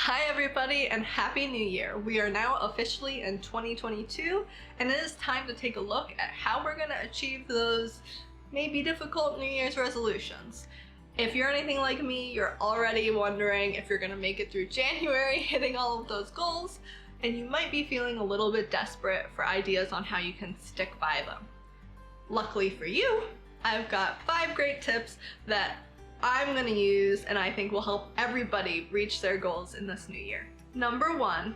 Hi everybody and Happy New Year! We are now officially in 2022 and it is time to take a look at how we're going to achieve those maybe difficult New Year's resolutions. If you're anything like me, you're already wondering if you're going to make it through January hitting all of those goals, and you might be feeling a little bit desperate for ideas on how you can stick by them. Luckily for you, I've got 5 great tips that I'm gonna use and I think will help everybody reach their goals in this new year. Number 1,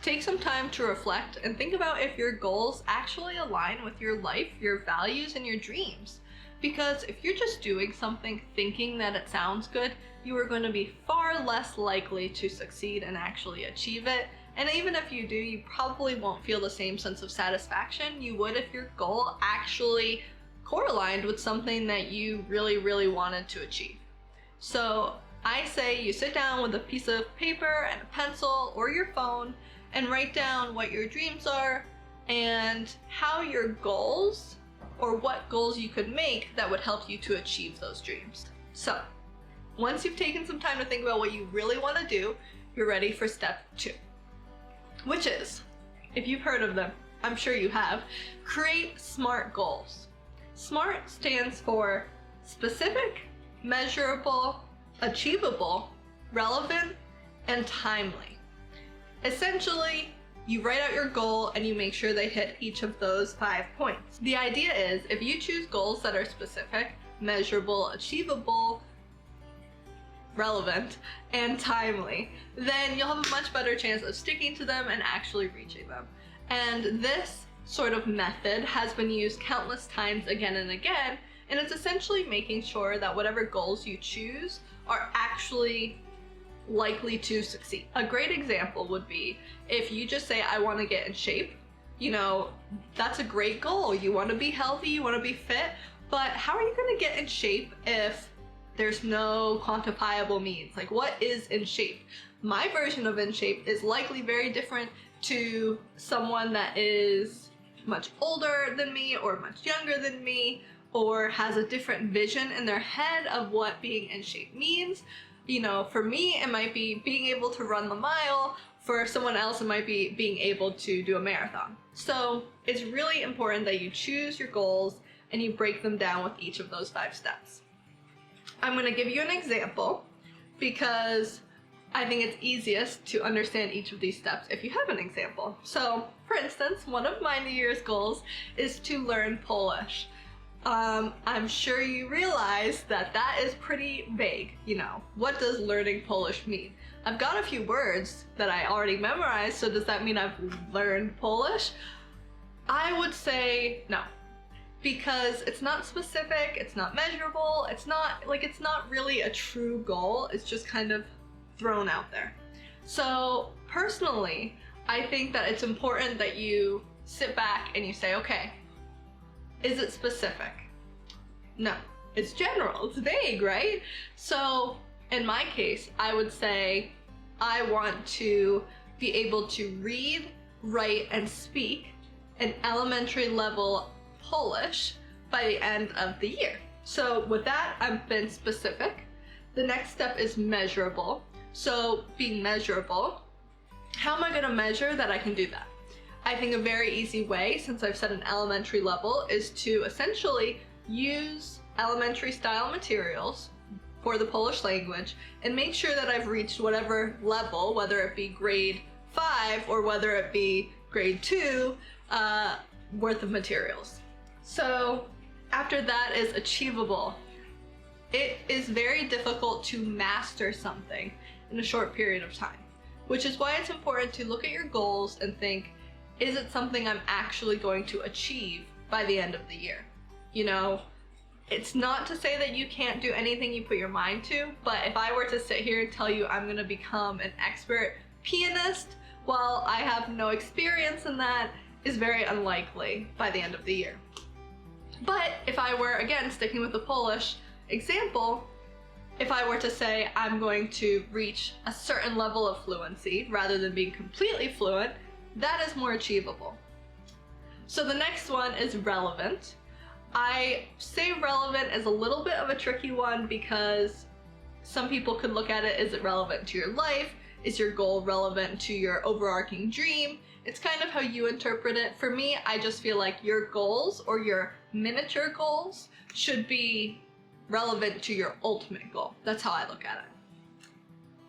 take some time to reflect and think about if your goals actually align with your life, your values, and your dreams. Because if you're just doing something thinking that it sounds good, you are going to be far less likely to succeed and actually achieve it. And even if you do, you probably won't feel the same sense of satisfaction you would if your goal actually correlated with something that you really wanted to achieve. So I say you sit down with a piece of paper and a pencil or your phone and write down what your dreams are and how your goals or what goals you could make that would help you to achieve those dreams. So once you've taken some time to think about what you really want to do, you're ready for step 2, which is, if you've heard of them, I'm sure you have, create SMART goals. SMART stands for specific, measurable, achievable, relevant, and timely. Essentially, you write out your goal and you make sure they hit each of those 5 points. The idea is, if you choose goals that are specific, measurable, achievable, relevant, and timely, then you'll have a much better chance of sticking to them and actually reaching them. And this sort of method has been used countless times again and again, and it's essentially making sure that whatever goals you choose are actually likely to succeed. A great example would be if you just say, I want to get in shape. You know, that's a great goal. You want to be healthy, you want to be fit, but how are you going to get in shape if there's no quantifiable means? Like, what is in shape? My version of in shape is likely very different to someone that is much older than me or much younger than me, or has a different vision in their head of what being in shape means. You know, for me, it might be being able to run the mile. For someone else, it might be being able to do a marathon. So it's really important that you choose your goals and you break them down with each of those 5 steps. I'm going to give you an example because I think it's easiest to understand each of these steps if you have an example. So, for instance, one of my New Year's goals is to learn Polish. I'm sure you realize that that is pretty vague. You know, what does learning Polish mean? I've got a few words that I already memorized, so does that mean I've learned Polish? I would say no, because it's not specific, it's not measurable, it's not really a true goal, it's just kind of thrown out there. So personally, I think that it's important that you sit back and you say, okay, is it specific? No, it's general, it's vague, right? So in my case, I would say I want to be able to read, write, and speak an elementary level Polish by the end of the year. So with that, I've been specific. The next step is measurable. So being measurable, how am I going to measure that I can do that? I think a very easy way, since I've set an elementary level, is to essentially use elementary style materials for the Polish language and make sure that I've reached whatever level, whether it be grade 5 or whether it be grade 2 worth of materials. So after that is achievable. It is very difficult to master something in a short period of time, which is why it's important to look at your goals and think, is it something I'm actually going to achieve by the end of the year? You know, it's not to say that you can't do anything you put your mind to, but if I were to sit here and tell you I'm going to become an expert pianist, while I have no experience in that, is very unlikely by the end of the year. But if I were, again, sticking with the Polish example, if I were to say I'm going to reach a certain level of fluency rather than being completely fluent, that is more achievable. So the next one is relevant. I say relevant is a little bit of a tricky one because some people could look at it, is it relevant to your life? Is your goal relevant to your overarching dream? It's kind of how you interpret it. For me, I just feel like your goals or your miniature goals should be relevant to your ultimate goal. That's how I look at it.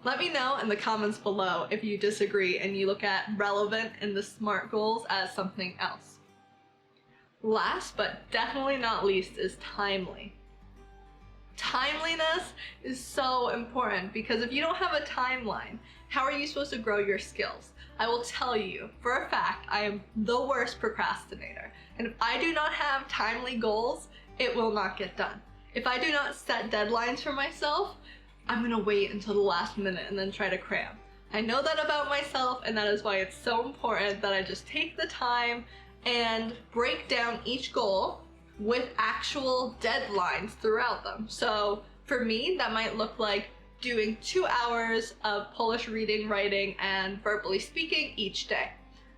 Let me know in the comments below if you disagree and you look at relevant in the SMART goals as something else. Last but definitely not least is timely. Timeliness is so important because if you don't have a timeline, how are you supposed to grow your skills? I will tell you, for a fact, I am the worst procrastinator. And if I do not have timely goals, it will not get done. If I do not set deadlines for myself, I'm gonna wait until the last minute and then try to cram. I know that about myself, and that is why it's so important that I just take the time and break down each goal with actual deadlines throughout them. So for me, that might look like doing 2 hours of Polish reading, writing, and verbally speaking each day.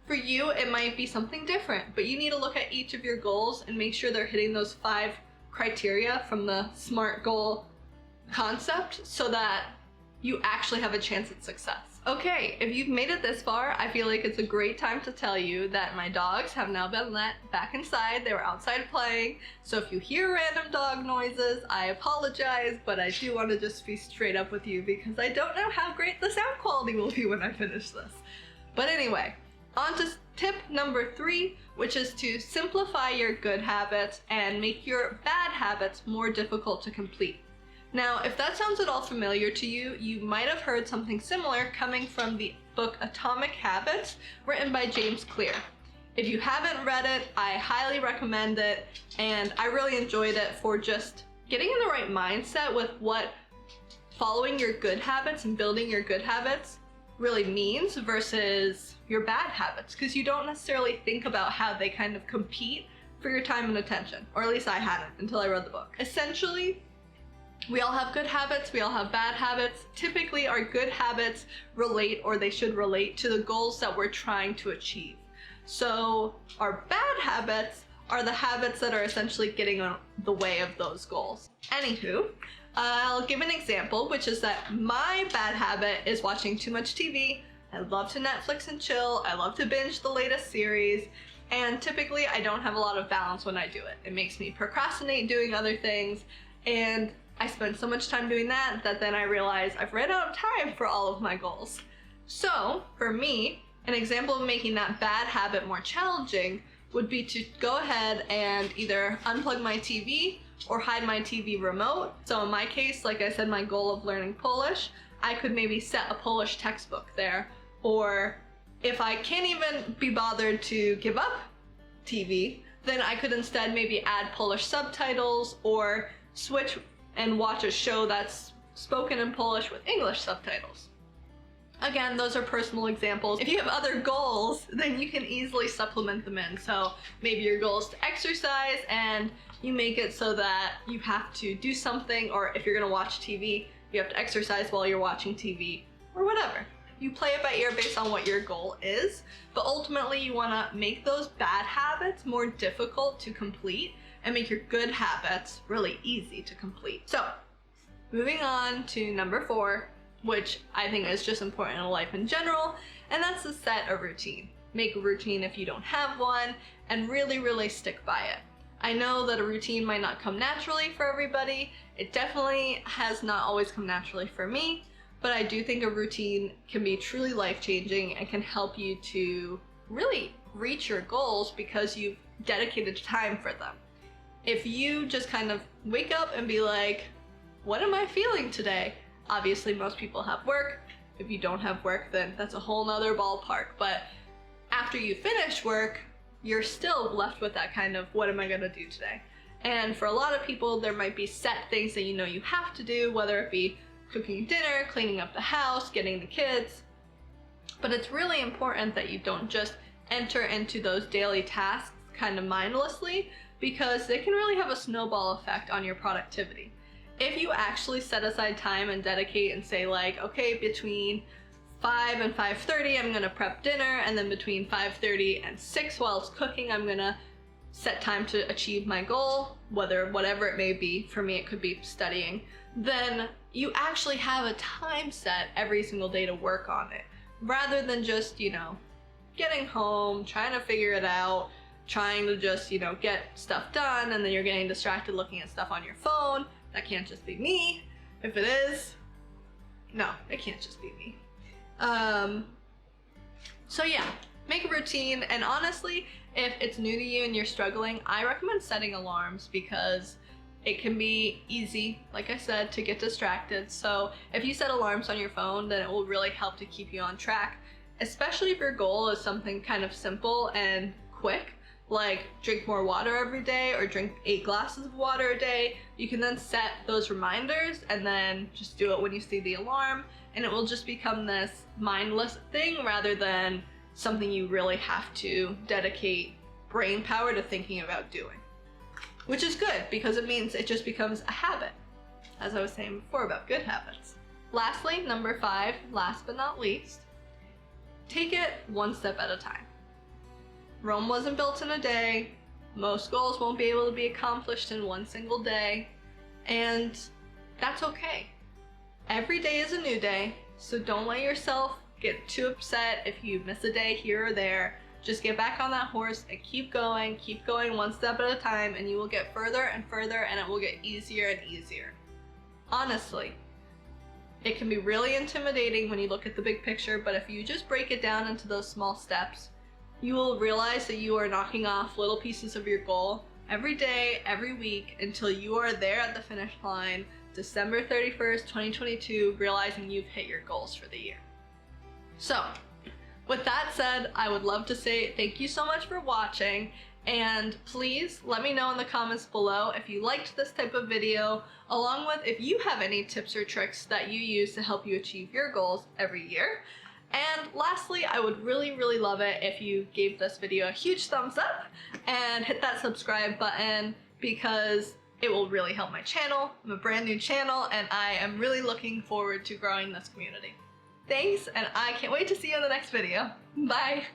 For you, it might be something different, but you need to look at each of your goals and make sure they're hitting those 5 criteria from the SMART goal concept so that you actually have a chance at success. Okay, if you've made it this far, I feel like it's a great time to tell you that my dogs have now been let back inside. They were outside playing, so if you hear random dog noises, I apologize, but I do want to just be straight up with you because I don't know how great the sound quality will be when I finish this. But anyway, on to tip number 3, which is to simplify your good habits and make your bad habits more difficult to complete. Now, if that sounds at all familiar to you, you might have heard something similar coming from the book Atomic Habits, written by James Clear. If you haven't read it, I highly recommend it, and I really enjoyed it for just getting in the right mindset with what following your good habits and building your good habits really means versus your bad habits, because you don't necessarily think about how they kind of compete for your time and attention, or at least I hadn't until I read the book. Essentially, we all have good habits, we all have bad habits. Typically, our good habits relate, or they should relate, to the goals that we're trying to achieve. So our bad habits are the habits that are essentially getting in the way of those goals. Anywho, I'll give an example, which is that my bad habit is watching too much TV. I love to Netflix and chill, I love to binge the latest series, and typically I don't have a lot of balance when I do it. It makes me procrastinate doing other things, and I spend so much time doing that then I realize I've ran out of time for all of my goals. So for me, an example of making that bad habit more challenging would be to go ahead and either unplug my TV or hide my TV remote. So in my case, like I said, my goal of learning Polish, I could maybe set a Polish textbook there. Or if I can't even be bothered to give up TV, then I could instead maybe add Polish subtitles or switch and watch a show that's spoken in Polish with English subtitles. Again, those are personal examples. If you have other goals, then you can easily supplement them in. So maybe your goal is to exercise and you make it so that you have to do something, or if you're gonna watch TV, you have to exercise while you're watching TV, or whatever. You play it by ear based on what your goal is, but ultimately you wanna make those bad habits more difficult to complete and make your good habits really easy to complete. So, moving on to number 4, which I think is just important in life in general, and that's to set a routine. Make a routine if you don't have one, and really stick by it. I know that a routine might not come naturally for everybody. It definitely has not always come naturally for me, but I do think a routine can be truly life-changing and can help you to really reach your goals because you've dedicated time for them. If you just kind of wake up and be like, what am I feeling today? Obviously, most people have work. If you don't have work, then that's a whole nother ballpark. But after you finish work, you're still left with that kind of, what am I gonna do today? And for a lot of people, there might be set things that you know you have to do, whether it be cooking dinner, cleaning up the house, getting the kids. But it's really important that you don't just enter into those daily tasks kind of mindlessly, because they can really have a snowball effect on your productivity. If you actually set aside time and dedicate and say like, okay, between 5 and 5:30 I'm gonna prep dinner, and then between 5:30 and 6 while it's cooking I'm gonna set time to achieve my goal, whatever it may be. For me it could be studying. Then you actually have a time set every single day to work on it, rather than just, you know, getting home, trying to figure it out, trying to just, you know, get stuff done, and then you're getting distracted looking at stuff on your phone. That can't just be me. If it is, no, it can't just be me. So yeah, make a routine, and honestly, if it's new to you and you're struggling, I recommend setting alarms because it can be easy, like I said, to get distracted. So if you set alarms on your phone, then it will really help to keep you on track, especially if your goal is something kind of simple and quick, like drink more water every day or drink 8 glasses of water a day. You can then set those reminders and then just do it when you see the alarm, and it will just become this mindless thing rather than something you really have to dedicate brain power to thinking about doing. Which is good because it means it just becomes a habit, as I was saying before about good habits. Lastly, number 5, last but not least, take it one step at a time. Rome wasn't built in a day. Most goals won't be able to be accomplished in one single day, and that's okay. Every day is a new day, so don't let yourself get too upset if you miss a day here or there. Just get back on that horse and keep going one step at a time, and you will get further and further, and it will get easier and easier. Honestly, it can be really intimidating when you look at the big picture, but if you just break it down into those small steps, you will realize that you are knocking off little pieces of your goal every day, every week, until you are there at the finish line, December 31st, 2022, realizing you've hit your goals for the year. So, with that said, I would love to say thank you so much for watching, and please let me know in the comments below if you liked this type of video, along with if you have any tips or tricks that you use to help you achieve your goals every year. And lastly, I would really love it if you gave this video a huge thumbs up and hit that subscribe button, because it will really help my channel. I'm a brand new channel and I am really looking forward to growing this community. Thanks, and I can't wait to see you in the next video. Bye!